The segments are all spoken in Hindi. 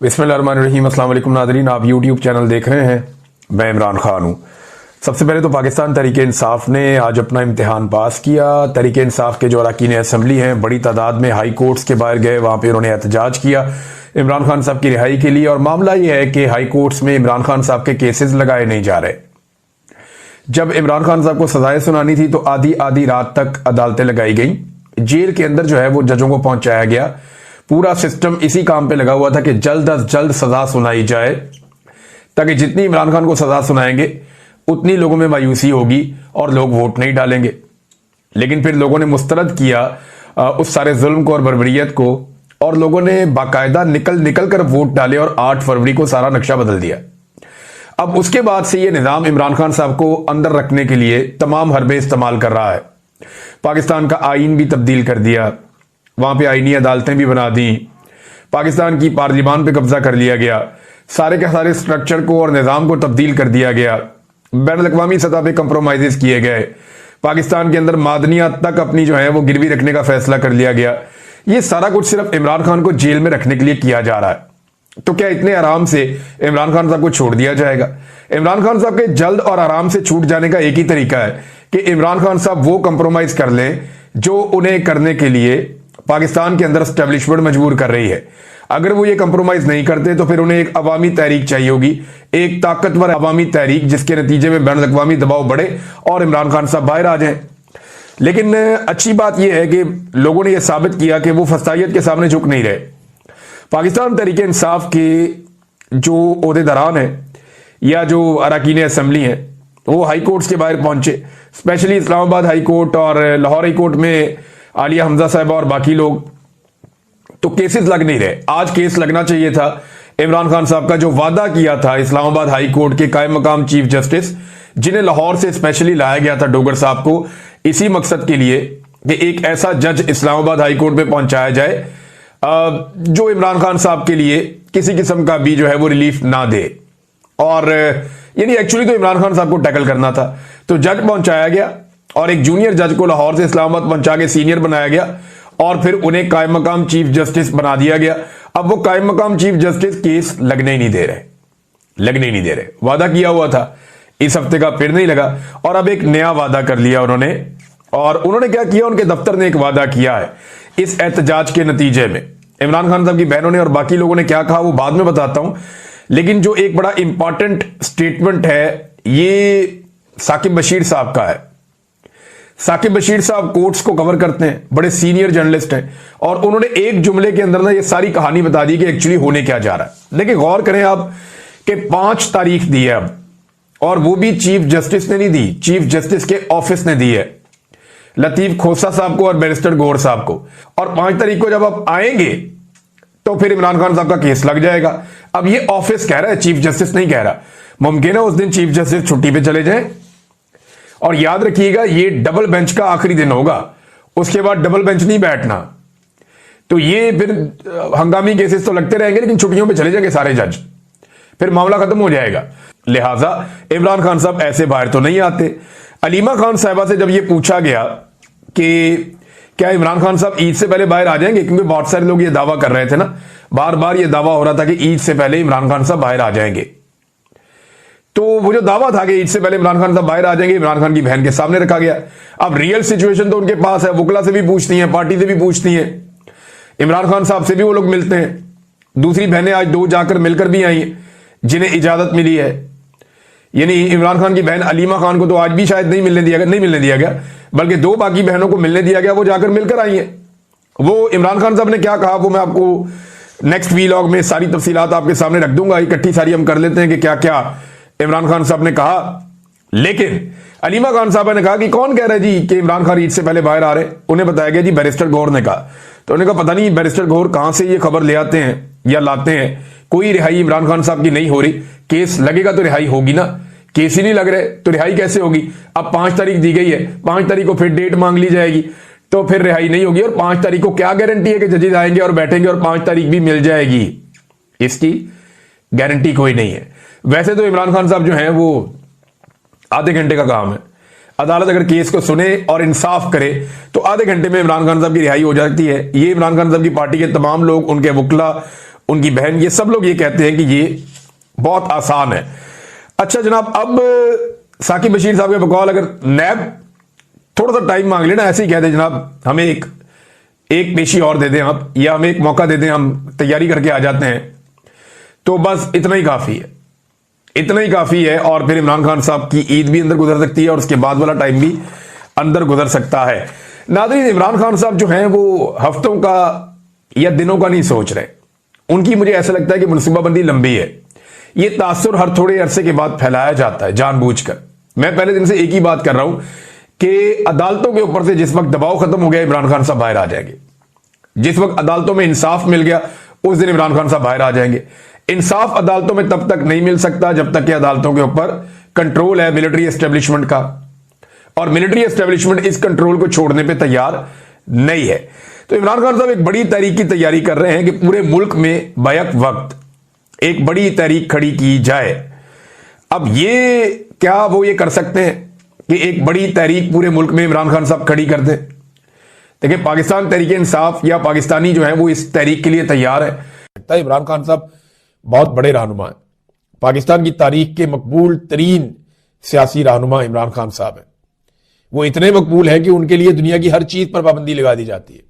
बिस्मिल्लाहिर्रहमानिर्रहीम। अस्सलाम वालेकुम नाज़रीन, आप यूट्यूब चैनल देख रहे हैं। मैं इमरान खान हूँ। सबसे पहले तो पाकिस्तान तहरीक इंसाफ ने आज अपना इम्तिहान पास किया। तहरीक इंसाफ के जो अरकान असम्बली हैं बड़ी तादाद में हाई कोर्ट्स के बाहर गए, वहाँ पे उन्होंने एहतजाज किया इमरान खान साहब की रिहाई के लिए। और मामला ये है कि हाई कोर्ट्स में इमरान खान साहब के केसेस लगाए नहीं जा रहे। जब इमरान खान साहब को सजाएं सुनानी थी तो आधी आधी रात तक अदालतें लगाई गई। जेल के अंदर जो है वो जजों को पहुंचाया गया। पूरा सिस्टम इसी काम पे लगा हुआ था कि जल्द अज जल्द सजा सुनाई जाए, ताकि जितनी इमरान खान को सजा सुनाएंगे उतनी लोगों में मायूसी होगी और लोग वोट नहीं डालेंगे। लेकिन फिर लोगों ने मुस्तरद किया उस सारे जुल्म को और बर्बरियत को, और लोगों ने बाकायदा निकल कर वोट डाले और 8 फरवरी को सारा नक्शा बदल दिया। अब उसके बाद से ये निजाम इमरान खान साहब को अंदर रखने के लिए तमाम हरबे इस्तेमाल कर रहा है। पाकिस्तान का आइन भी तब्दील कर दिया, वहां पे आईनी अदालतें भी बना दी, पाकिस्तान की पार्लियामान पे कब्जा कर लिया गया, सारे के सारे स्ट्रक्चर को और निजाम को तब्दील कर दिया गया, बैनुल-अक़वामी सतह पे कंप्रोमाइजेस किए गए, पाकिस्तान के अंदर मादनियात तक अपनी जो है वो गिरवी रखने का फैसला कर लिया गया। ये सारा कुछ सिर्फ इमरान खान को जेल में रखने के लिए किया जा रहा है। तो क्या इतने आराम से इमरान खान साहब को छोड़ दिया जाएगा? इमरान खान साहब के जल्द और आराम से छूट जाने का एक ही तरीका है कि इमरान खान साहब वो कंप्रोमाइज कर लें जो उन्हें करने के लिए पाकिस्तान के अंदर एस्टेब्लिशमेंट मजबूर कर रही है। अगर वो ये कंप्रोमाइज नहीं करते तो फिर उन्हें एक अवामी तहरीक चाहिए होगी, एक ताकतवर अवामी तहरीक, जिसके नतीजे में बैनुल-अक़वामी दबाव बढ़े और इमरान खान साहब बाहर आ जाएं। लेकिन अच्छी बात यह है कि लोगों ने यह साबित किया कि वो फसाइयत के सामने झुक नहीं रहे। पाकिस्तान तहरीक इंसाफ के जो ओहदेदारान हैं या जो अरकान असम्बली हैं वो हाई कोर्ट्स के बाहर पहुंचे, स्पेशली इस्लामाबाद हाई कोर्ट और लाहौर हाई कोर्ट में आलिया हमजा साहबा और बाकी लोग। तो केसेस लग नहीं रहे। आज केस लगना चाहिए था इमरान खान साहब का, जो वादा किया था इस्लामाबाद हाई कोर्ट के कायम मकाम चीफ जस्टिस, जिन्हें लाहौर से स्पेशली लाया गया था डोगर साहब को इसी मकसद के लिए कि एक ऐसा जज इस्लामाबाद हाई कोर्ट में पहुंचाया जाए जो इमरान खान साहब के लिए किसी किस्म का भी जो है वो रिलीफ ना दे। और यानी एक्चुअली तो इमरान खान साहब को टैकल करना था। तो जज पहुंचाया गया और एक जूनियर जज को लाहौर से इस्लामाबाद पहुंचा के सीनियर बनाया गया और फिर उन्हें कायम मकाम चीफ जस्टिस बना दिया गया। अब वो कायम मकाम चीफ जस्टिस केस लगने ही नहीं दे रहे। वादा किया हुआ था, इस हफ्ते का फिर नहीं लगा और अब एक नया वादा कर लिया उन्होंने। और उन्होंने क्या किया, उनके दफ्तर ने एक वादा किया है। इस एहतजाज के नतीजे में इमरान खान साहब की बहनों ने और बाकी लोगों ने क्या कहा वो बाद में बताता हूं, लेकिन जो एक बड़ा इंपॉर्टेंट स्टेटमेंट है ये साकिब बशीर साहब का है। साकिब बशीर साहब कोर्ट्स को कवर करते हैं, बड़े सीनियर जर्नलिस्ट हैं, और उन्होंने एक जुमले के अंदर ना ये सारी कहानी बता दी कि एक्चुअली होने क्या जा रहा है। देखिए, गौर करें आप कि 5 तारीख दी है अब, और वो भी चीफ जस्टिस ने नहीं दी, चीफ जस्टिस के ऑफिस ने दी है, लतीफ खोसा साहब को और बैरिस्टर गौर साहब को। और 5 तारीख को जब आप आएंगे तो फिर इमरान खान साहब का केस लग जाएगा। अब ये ऑफिस कह रहा है, चीफ जस्टिस नहीं कह रहा। मुमकिन है उस दिन चीफ जस्टिस छुट्टी पे चले जाएं। और याद रखिएगा, ये डबल बेंच का आखिरी दिन होगा, उसके बाद डबल बेंच नहीं बैठना। तो ये फिर हंगामी केसेस तो लगते रहेंगे, लेकिन छुट्टियों पे चले जाएंगे सारे जज, फिर मामला खत्म हो जाएगा। लिहाजा इमरान खान साहब ऐसे बाहर तो नहीं आते। अलीमा खान साहिबा से जब ये पूछा गया कि क्या इमरान खान साहब ईद से पहले बाहर आ जाएंगे, क्योंकि बहुत सारे लोग ये दावा कर रहे थे ना, बार बार ये दावा हो रहा था कि ईद से पहले इमरान खान साहब बाहर आ जाएंगे। तो वो जो दावा था कि ईद से पहले इमरान खान साहब बाहर आ जाएंगे, इमरान खान की बहन के सामने रखा गया। अब रियल सिचुएशन तो उनके पास है, वुकला से भी पूछती हैं, पार्टी से भी पूछती हैं, इमरान खान साहब से भी वो लोग मिलते हैं। दूसरी बहनें आज 2 जाकर मिलकर भी आई जिन्हें इजाजत मिली है। यानी इमरान खान की बहन अलीमा खान को तो आज भी शायद नहीं मिलने दिया गया, बल्कि 2 बाकी बहनों को मिलने दिया गया, वो जाकर मिलकर आई हैं। वो इमरान खान साहब ने क्या कहा वो मैं आपको नेक्स्ट वीलॉग में सारी तफसीलात आपके सामने रख दूंगा। इकट्ठी सारी हम कर लेते हैं कि क्या क्या इमरान खान साहब ने कहा। लेकिन अलीमा खान साहब ने कहा कि कौन कह रहा है जी कि इमरान खान ईद से पहले बाहर आ रहे? उन्हें बताया गया जी बैरिस्टर गौर ने कहा। तो उन्होंने कहा पता नहीं बैरिस्टर गौर कहां से ये खबर ले आते हैं या लाते हैं, कोई रिहाई इमरान खान साहब की नहीं हो रही। केस लगेगा तो रिहाई होगी ना, केस ही नहीं लग रहे तो रिहाई कैसे होगी? अब 5 तारीख दी गई है, 5 तारीख को फिर डेट मांग ली जाएगी तो फिर रिहाई नहीं होगी। और 5 तारीख को क्या गारंटी है कि जजेज आएंगे और बैठेंगे और 5 तारीख भी मिल जाएगी? इसकी गारंटी कोई नहीं है। वैसे तो इमरान खान साहब जो हैं वो आधे घंटे का काम है। अदालत अगर केस को सुने और इंसाफ करे तो आधे घंटे में इमरान खान साहब की रिहाई हो जाती है। ये इमरान खान साहब की पार्टी के तमाम लोग, उनके वकला, उनकी बहन, ये सब लोग ये कहते हैं कि ये बहुत आसान है। अच्छा जनाब, अब साकिब बशीर साहब के बकौल अगर नैब थोड़ा सा टाइम मांग लेना, ऐसे ही कह दे जनाब हमें एक पेशी और दे दें आप, या हमें एक मौका दे दें, हम तैयारी करके आ जाते हैं, तो बस इतना ही काफी है, इतना ही काफी है। और फिर इमरान खान साहब की ईद भी अंदर गुजर सकती है और उसके बाद वाला टाइम भी अंदर गुजर सकता है। नाज़रीन, इमरान खान साहब जो हैं वो हफ्तों का या दिनों का नहीं सोच रहे, उनकी मुझे ऐसा लगता है कि मनसूबाबंदी लंबी है। ये तासुर हर थोड़े अरसे के बाद फैलाया जाता है जानबूझकर। मैं पहले दिन से एक ही बात कर रहा हूं कि अदालतों के ऊपर से जिस वक्त दबाव खत्म हो गया, इमरान खान साहब बाहर आ जाएंगे। जिस वक्त अदालतों में इंसाफ मिल गया, उस दिन इमरान खान साहब बाहर आ जाएंगे। इंसाफ अदालतों में तब तक नहीं मिल सकता जब तक कि अदालतों के ऊपर कंट्रोल है मिलिट्री एस्टेब्लिशमेंट का, और मिलिट्री एस्टेब्लिशमेंट इस कंट्रोल को छोड़ने पे तैयार नहीं है। तो इमरान खान साहब एक बड़ी तहरीक की तैयारी कर रहे हैं कि पूरे मुल्क में बैक वक्त एक बड़ी तहरीक खड़ी की जाए। अब ये क्या वो ये कर सकते हैं कि एक बड़ी तहरीक पूरे मुल्क में इमरान खान साहब खड़ी कर दें? देखिए, पाकिस्तान तहरीक इंसाफ या पाकिस्तानी जो है वो इस तहरीक के लिए तैयार है। इमरान खान साहब बहुत बड़े रहनुमा हैं, पाकिस्तान की तारीख के मकबूल तरीन सियासी रहनुमा इमरान खान साहब हैं। वो इतने मकबूल है कि उनके लिए दुनिया की हर चीज पर पाबंदी लगा दी जाती है।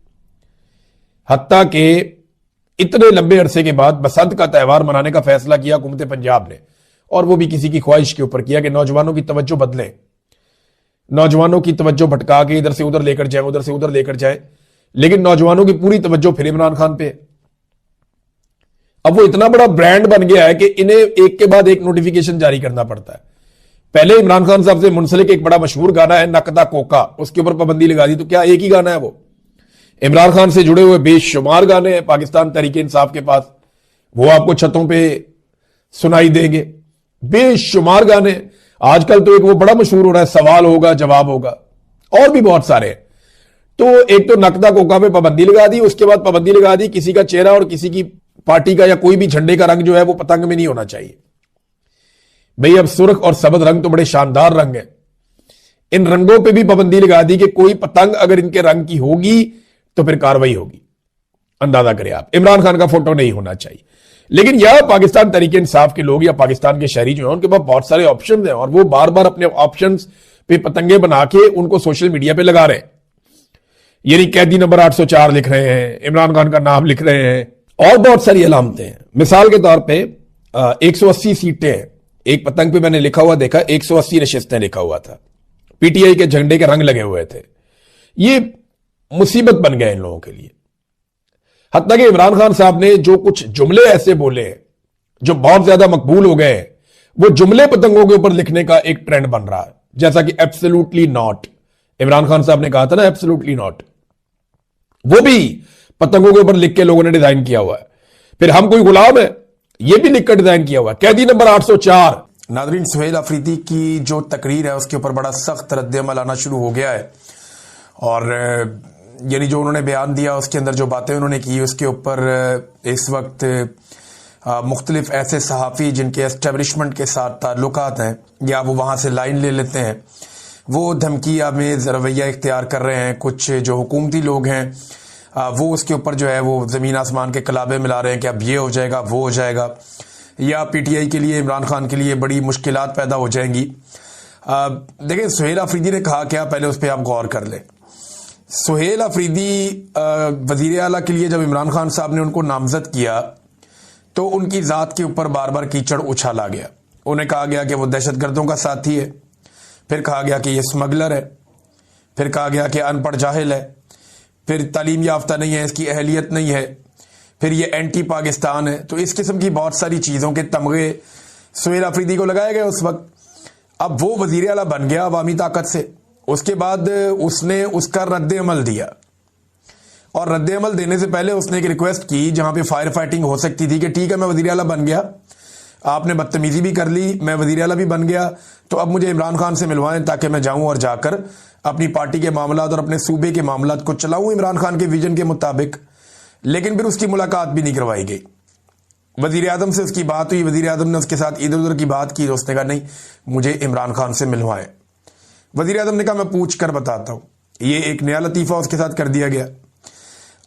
हत्ता के इतने लंबे अरसे के बाद बसंत का त्यौहार मनाने का फैसला किया हुकूमत पंजाब ने, और वो भी किसी की ख्वाहिश के ऊपर किया कि नौजवानों की तवज्जो बदलें, नौजवानों की तवज्जो भटका के इधर से उधर लेकर जाए, उधर से उधर लेकर जाए, लेकिन नौजवानों की पूरी तवज्जो फिर इमरान खान पे है। अब वो इतना बड़ा ब्रांड बन गया है कि इन्हें एक के बाद एक नोटिफिकेशन जारी करना पड़ता है। पहले इमरान खान साहब से मुंसलिक एक बड़ा मशहूर गाना है नकदा कोका, उसके ऊपर पाबंदी लगा दी। तो क्या एक ही गाना है वो? इमरान खान से जुड़े हुए बेशुमार गाने हैं पाकिस्तान तहरीक इंसाफ के पास, वो आपको छतों पे सुनाई देंगे, बेशुमार गाने। आजकल तो एक वो बड़ा मशहूर हो रहा है सवाल होगा जवाब होगा, और भी बहुत सारे हैं। तो एक तो नकदा कोका पे पाबंदी लगा दी, उसके बाद पाबंदी लगा दी किसी का चेहरा और किसी की पार्टी का या कोई भी झंडे का रंग जो है वो पतंग में नहीं होना चाहिए। भाई अब सुर्ख और सब्ज रंग तो बड़े शानदार रंग हैं, इन रंगों पे भी पाबंदी लगा दी कि कोई पतंग अगर इनके रंग की होगी तो फिर कार्रवाई होगी। अंदाजा करें आप, इमरान खान का फोटो नहीं होना चाहिए। लेकिन यह पाकिस्तान तहरीक इंसाफ के लोग या पाकिस्तान के शहरी जो हैं उनके पास बहुत सारे ऑप्शंस हैं, और वो बार बार अपने ऑप्शंस पे पतंगे बना के उनको सोशल मीडिया पे लगा रहे हैं। यानी कैदी नंबर 804 लिख रहे हैं, इमरान खान का नाम लिख रहे हैं, और बहुत सारी अलामतें हैं। मिसाल के तौर पे 180 सीटें हैं, एक पतंग पे मैंने लिखा हुआ देखा 180 नशिस्तें लिखा हुआ था, पीटीआई के झंडे के रंग लगे हुए थे। ये मुसीबत बन गया इन लोगों के लिए। हत्ता कि इमरान खान साहब ने जो कुछ जुमले ऐसे बोले हैं जो बहुत ज्यादा मकबूल हो गए हैं, वो जुमले पतंगों के ऊपर लिखने का एक ट्रेंड बन रहा है, जैसा कि एब्सोल्युटली नॉट। इमरान खान साहब ने कहा था ना एब्सोल्युटली नॉट, वो भी पतंगों के ऊपर लिख के लोगों ने डिजाइन किया हुआ है। फिर हम कोई गुलाम है, ये भी लिखकर डिजाइन किया हुआ है, कैदी नंबर 804। नादरीन, सुहेल अफरीदी की जो तकरीर है उसके ऊपर बड़ा सख्त रद्द-ए-अमल आना शुरू हो गया है, और यानी जो उन्होंने बयान दिया उसके अंदर जो बातें उन्होंने की उसके ऊपर इस वक्त मुख्तलिफ ऐसे सहाफ़ी जिनके एस्टेब्लिशमेंट के साथ ताल्लुकात हैं या वो वहाँ से लाइन ले लेते हैं, वो धमकी आमेज़ रवैया इख्तियार कर रहे हैं। कुछ जो हुकूमती लोग हैं वो उसके ऊपर जो है वो ज़मीन आसमान के कलाबे मिला रहे हैं कि अब ये हो जाएगा वो हो जाएगा, या पीटीआई के लिए इमरान खान के लिए बड़ी मुश्किलात पैदा हो जाएंगी। देखिए, सुहेल अफरीदी ने कहा क्या, पहले उस पर आप गौर कर लें। सुहेल अफरीदी वजीर आला के लिए जब इमरान खान साहब ने उनको नामजद किया तो उनकी ज़ात के ऊपर बार बार कीचड़ उछाला गया। उन्हें कहा गया कि वो दहशतगर्दों का साथी है, फिर कहा गया कि ये स्मगलर है, फिर कहा गया कि अनपढ़ जाहिल है, फिर तालीम याफ्ता नहीं है, इसकी अहलियत नहीं है, फिर ये एंटी पाकिस्तान है। तो इस किस्म की बहुत सारी चीज़ों के तमगे सुहेल अफरीदी को लगाए गए उस वक्त। अब वो वजीर आला बन गया अवामी ताकत से, उसके बाद उसने उसका रद्द अमल दिया, और रद्द अमल देने से पहले उसने एक रिक्वेस्ट की जहां पे फायर फाइटिंग हो सकती थी कि ठीक है मैं वजीर आला बन गया, आपने बदतमीजी भी कर ली, मैं वजीर आला भी बन गया, तो अब मुझे इमरान खान से मिलवाएं ताकि मैं जाऊं और जाकर अपनी पार्टी के मामलात और अपने सूबे के मामलात को चलाऊं इमरान खान के विजन के मुताबिक। लेकिन फिर उसकी मुलाकात भी नहीं करवाई गई। वजीर आजम से उसकी बात हुई, वजीर आजम ने उसके साथ इधर उधर की बात की, उसने कहा नहीं मुझे इमरान खान से मिलवाएं। वजीर आजम ने कहा मैं पूछ कर बताता हूं। ये एक नया लतीफ़ा उसके साथ कर दिया गया।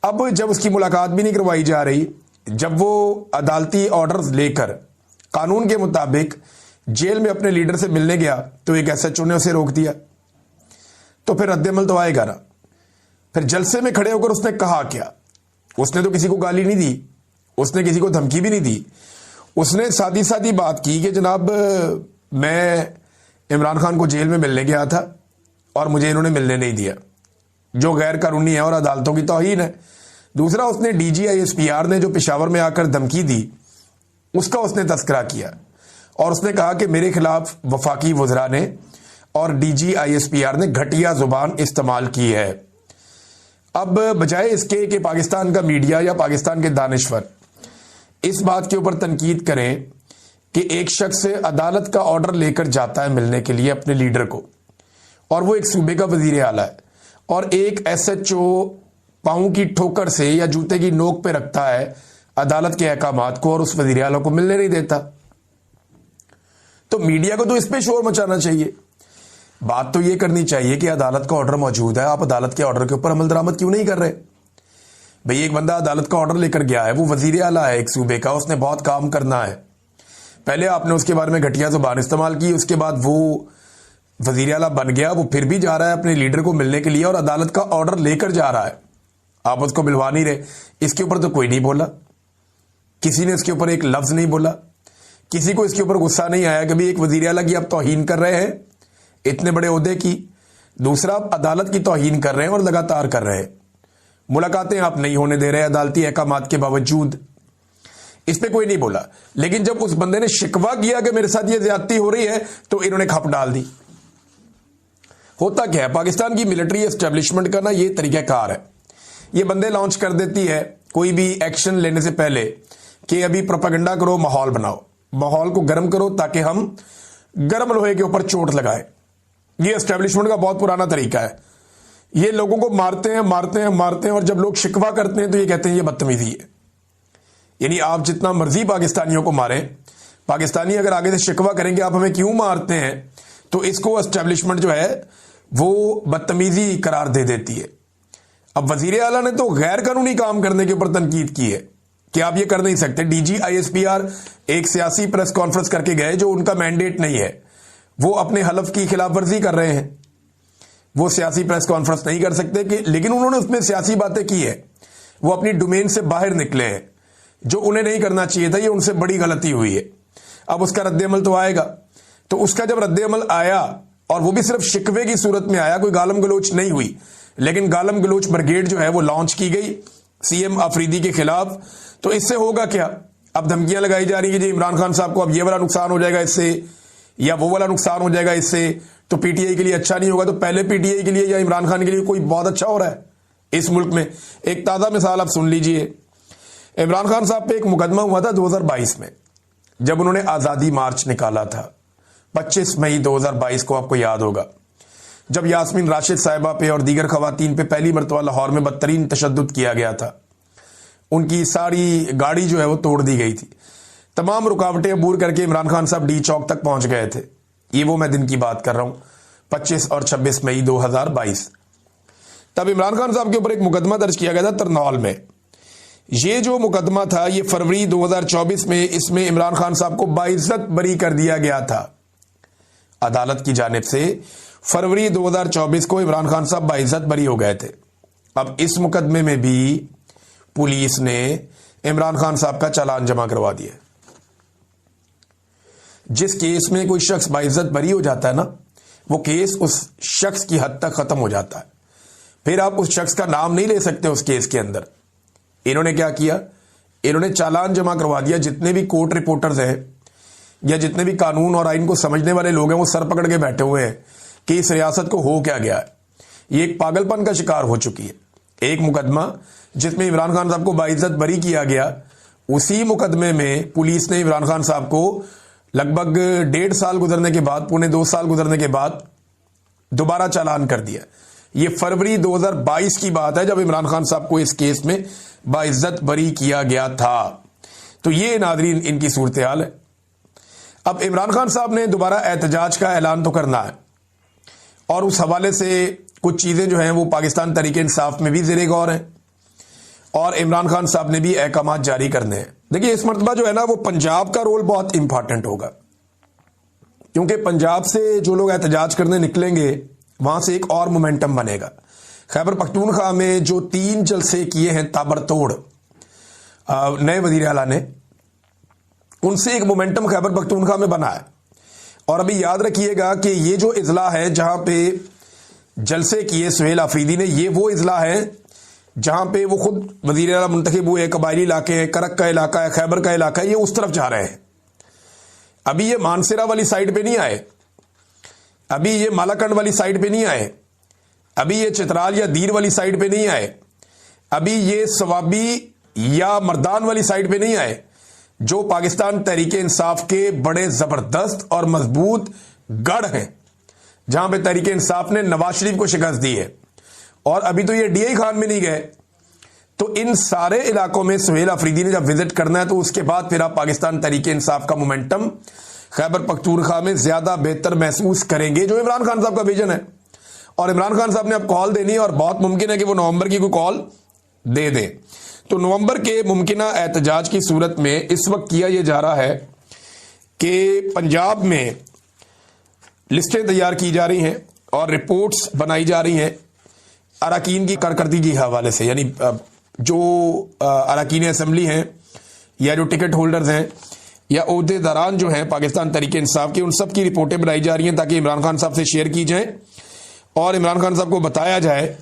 अब जब उसकी मुलाकात भी नहीं करवाई जा रही, जब वो अदालती ऑर्डर्स लेकर कानून के मुताबिक जेल में अपने लीडर से मिलने गया तो एक एसएचओ ने उसे रोक दिया, तो फिर रद्देमल तो आएगा ना। फिर जलसे में खड़े होकर उसने कहा क्या? उसने तो किसी को गाली नहीं दी, उसने किसी को धमकी भी नहीं दी। उसने सादी सादी बात की कि जनाब मैं इमरान खान को जेल में मिलने गया था और मुझे इन्होंने मिलने नहीं दिया, जो गैर कानूनी है और अदालतों की तौहीन है। दूसरा, उसने DG-ISPR ने जो पेशावर में आकर धमकी दी उसका उसने तस्करा किया और उसने कहा कि मेरे खिलाफ वफाकी वज़रा ने और DG-ISPR ने घटिया जुबान इस्तेमाल की है। अब बजाय इसके कि पाकिस्तान का मीडिया या पाकिस्तान के दानिश्वर इस बात के ऊपर तनकीद करें कि एक शख्स अदालत का ऑर्डर लेकर जाता है मिलने के लिए अपने लीडर को, और वो एक सूबे का वजीर आला है, और एक SHO पांव की ठोकर से या जूते की नोक पे रखता है अदालत के अहकामात को और उस वजीर आला को मिलने नहीं देता, तो मीडिया को तो इस पे शोर मचाना चाहिए। बात तो ये करनी चाहिए कि अदालत का ऑर्डर मौजूद है, आप अदालत के ऑर्डर के ऊपर अमल दरामद क्यों नहीं कर रहे? भाई एक बंदा अदालत का ऑर्डर लेकर गया है, वो वजीर आला है एक सूबे का, उसने बहुत काम करना है। पहले आपने उसके बारे में घटिया जुबान इस्तेमाल की, उसके बाद वो वजीर आला बन गया, वो फिर भी जा रहा है अपने लीडर को मिलने के लिए और अदालत का ऑर्डर लेकर जा रहा है, आप उसको मिलवा नहीं रहे। इसके ऊपर तो कोई नहीं बोला, किसी ने इसके ऊपर एक लफ्ज नहीं बोला, किसी को इसके ऊपर गुस्सा नहीं आया कि भाई एक वजीर आला की आप तौहीन कर रहे हैं इतने बड़े ओहदे की, दूसरा आप अदालत की तौहीन कर रहे हैं और लगातार कर रहे हैं, मुलाकातें आप नहीं होने दे रहे अदालती अहकामात के बावजूद। इस पे कोई नहीं बोला। लेकिन जब उस बंदे ने शिकवा किया कि मेरे साथ ये ज्यादती हो रही है तो इन्होंने खप डाल दी। होता क्या है, पाकिस्तान की मिलिट्री एस्टेब्लिशमेंट का ना ये तरीकाकार है, ये बंदे लॉन्च कर देती है कोई भी एक्शन लेने से पहले कि अभी प्रोपेगेंडा करो, माहौल बनाओ, माहौल को गर्म करो ताकि हम गर्म लोहे के ऊपर चोट लगाएं। ये एस्टेब्लिशमेंट का बहुत पुराना तरीका है। ये लोगों को मारते हैं मारते हैं मारते हैं और जब लोग शिकवा करते हैं तो ये कहते हैं ये बदतमीजी है। यानी आप जितना मर्जी पाकिस्तानियों को मारें, पाकिस्तानी अगर आगे से शिकवा करेंगे आप हमें क्यों मारते हैं, तो इसको एस्टेब्लिशमेंट जो है वो बदतमीजी करार दे देती है। अब वजीर आला ने तो गैर कानूनी काम करने के ऊपर तनकीद की है कि आप ये कर नहीं सकते। DG-ISPR एक सियासी प्रेस कॉन्फ्रेंस करके गए जो उनका मैंडेट नहीं है, वो अपने हलफ की खिलाफ वर्जी कर रहे हैं, वो सियासी प्रेस कॉन्फ्रेंस नहीं कर सकते कि, लेकिन उन्होंने उसमें सियासी बातें की है, वो अपनी डोमेन से बाहर निकले हैं, जो उन्हें नहीं करना चाहिए था, ये उनसे बड़ी गलती हुई है। अब उसका रद्देअमल तो आएगा, तो उसका जब रद्देअमल आया और वो भी सिर्फ शिकवे की सूरत में आया, कोई गालम गलोच नहीं हुई, लेकिन गालम गलोच ब्रिगेड जो है वो लॉन्च की गई CM आफरीदी के खिलाफ। तो इससे होगा क्या, अब धमकियां लगाई जा रही है कि जी इमरान खान साहब को अब ये वाला नुकसान हो जाएगा इससे या वो वाला नुकसान हो जाएगा इससे, तो PTI के लिए अच्छा नहीं होगा। तो पहले PTI के लिए या इमरान खान के लिए कोई बहुत अच्छा हो रहा है इस मुल्क में? एक ताजा मिसाल आप सुन लीजिए। इमरान खान साहब पे एक मुकदमा हुआ था 2022 में, जब उन्होंने आजादी मार्च निकाला था 25 मई 2022 को, आपको याद होगा, जब यास्मीन राशिद साहिबा पे और दीगर खवातीन पे पहली मरतबा लाहौर में बदतरीन तशद्दुद किया गया था। उनकी सारी गाड़ी जो है वो तोड़ दी गई थी, तमाम रुकावटें अबूर करके इमरान खान साहब D चौक तक पहुंच गए थे। ये वो मैं दिन की बात कर रहा हूं, 25 और 26 मई 2022। तब इमरान खान साहब के ऊपर एक मुकदमा दर्ज किया गया था तरनौल में। ये जो मुकदमा था ये फरवरी 2024 में, इसमें इमरान खान साहब को बाइज्जत बरी कर दिया गया था अदालत की जानिब से। फरवरी 2024 को इमरान खान साहब बाइज्जत बरी हो गए थे। अब इस मुकदमे में भी पुलिस ने इमरान खान साहब का चालान जमा करवा दिया। जिस केस में कोई शख्स बाइज्जत बरी हो जाता है ना, वो केस उस शख्स की हद तक खत्म हो जाता है, फिर आप उस शख्स का नाम नहीं ले सकते उस केस के अंदर। इन्होंने क्या किया, इन्होंने चालान जमा करवा दिया। जितने भी कोर्ट रिपोर्टर्स हैं या जितने भी कानून और आइन को समझने वाले लोग हैं वो सर पकड़ के बैठे हुए हैं कि इस रियासत को हो क्या गया है। ये एक पागलपन का शिकार हो चुकी है। एक मुकदमा जिसमें इमरान खान साहब को बाइज्जत बरी किया गया, उसी मुकदमे में पुलिस ने इमरान खान साहब को लगभग 1.5 साल गुजरने के बाद, पौने 2 साल गुजरने के बाद दोबारा चालान कर दिया। ये फरवरी 2022 की बात है जब इमरान खान साहब को इस केस में बाइज्जत बरी किया गया था। तो ये नादरीन इनकी सूरत हाल है। अब इमरान खान साहब ने दोबारा एहतजाज का ऐलान तो करना है और उस हवाले से कुछ चीजें जो हैं वो पाकिस्तान तहरीक इंसाफ में भी ज़ेरे गौर हैं और इमरान खान साहब ने भी अहकाम जारी करने हैं। देखिए इस मरतबा जो है ना वो पंजाब का रोल बहुत इंपॉर्टेंट होगा, क्योंकि पंजाब से जो लोग एहतजाज करने निकलेंगे वहां से एक और मोमेंटम बनेगा। खैबर पख्तूनख्वा में जो 3 जलसे किए हैं ताबड़तोड़ नए वजीर आला ने, उनसे एक मोमेंटम खैबर पख्तूनख्वा में बना है। और अभी याद रखिएगा कि ये जो इजला है जहां पे जलसे किए सुहेल आफरीदी ने, ये वो इजला है जहां पे वो खुद वजीर आला मुंतखब हुए, कबायली इलाके हैं, करक का इलाका है, खैबर का इलाका है, ये उस तरफ जा रहे हैं। अभी ये मानसरा वाली साइड पे नहीं आए, अभी ये मालाकंड वाली साइड पे नहीं आए, अभी ये चित्राल या दीर वाली साइड पे नहीं आए, अभी ये सवाबी या मर्दान वाली साइड पे नहीं आए, जो पाकिस्तान तहरीक इंसाफ के बड़े जबरदस्त और मजबूत गढ़ हैं, जहां पे तहरीक इंसाफ ने नवाज शरीफ को शिकस्त दी है। और अभी तो ये डीआई खान में नहीं गए, तो इन सारे इलाकों में सुहेल अफरीदी ने जब विजिट करना है तो उसके बाद फिर आप पाकिस्तान तहरीक इंसाफ का मोमेंटम खैबर पख्तूनख्वा में ज्यादा बेहतर महसूस करेंगे, जो इमरान खान साहब का विजन है। और इमरान खान साहब ने अब कॉल देनी है और बहुत मुमकिन है कि वो नवंबर की कोई कॉल दे दे। तो नवंबर के मुमकिना एहतजाज की सूरत में इस वक्त किया यह जा रहा है कि पंजाब में लिस्टें तैयार की जा रही हैं और रिपोर्ट्स बनाई जा रही हैं अरकान की कारकर्दगी के हवाले से, यानी जो अरकान असेंबली हैं या जो टिकट होल्डर्स हैं या ओहदेदारान जो हैं पाकिस्तान तहरीक इंसाफ के, उन सब की रिपोर्टें बनाई जा रही हैं ताकि इमरान खान साहब से शेयर की जाएं और इमरान खान साहब को बताया जाए